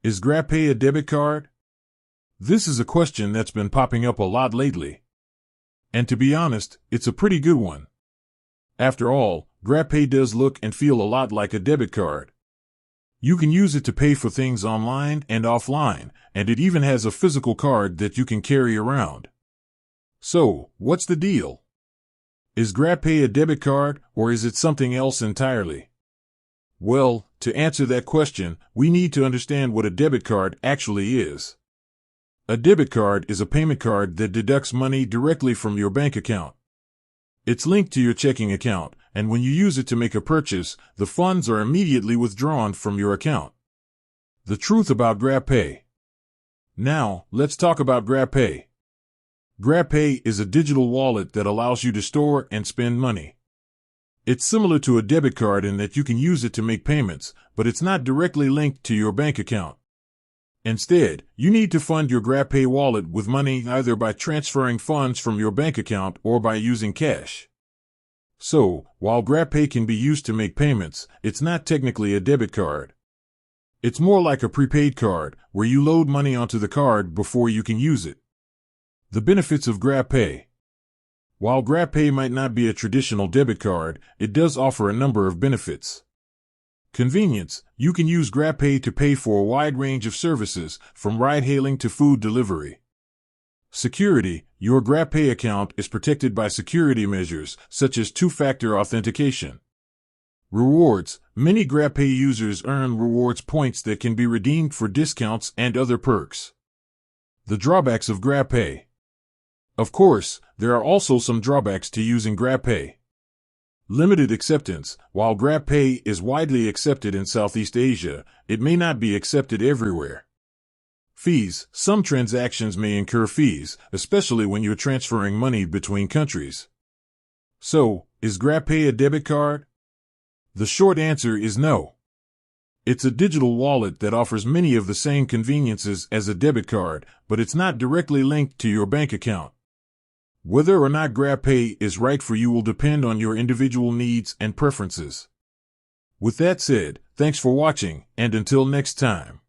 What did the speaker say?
Is GrabPay a debit card? This is a question that's been popping up a lot lately. And to be honest, it's a pretty good one. After all, GrabPay does look and feel a lot like a debit card. You can use it to pay for things online and offline, and it even has a physical card that you can carry around. So, what's the deal? Is GrabPay a debit card, or is it something else entirely? Well, to answer that question, we need to understand what a debit card actually is. A debit card is a payment card that deducts money directly from your bank account. It's linked to your checking account, and when you use it to make a purchase, the funds are immediately withdrawn from your account. The truth about GrabPay. Now, let's talk about GrabPay. GrabPay is a digital wallet that allows you to store and spend money. It's similar to a debit card in that you can use it to make payments, but it's not directly linked to your bank account. Instead, you need to fund your GrabPay wallet with money either by transferring funds from your bank account or by using cash. So, while GrabPay can be used to make payments, it's not technically a debit card. It's more like a prepaid card, where you load money onto the card before you can use it. The benefits of GrabPay. While GrabPay might not be a traditional debit card, it does offer a number of benefits. Convenience. You can use GrabPay to pay for a wide range of services, from ride-hailing to food delivery. Security. Your GrabPay account is protected by security measures, such as two-factor authentication. Rewards. Many GrabPay users earn rewards points that can be redeemed for discounts and other perks. The drawbacks of GrabPay. Of course, there are also some drawbacks to using GrabPay. Limited acceptance. While GrabPay is widely accepted in Southeast Asia, it may not be accepted everywhere. Fees. Some transactions may incur fees, especially when you're transferring money between countries. So, is GrabPay a debit card? The short answer is no. It's a digital wallet that offers many of the same conveniences as a debit card, but it's not directly linked to your bank account. Whether or not GrabPay is right for you will depend on your individual needs and preferences. With that said, thanks for watching, and until next time.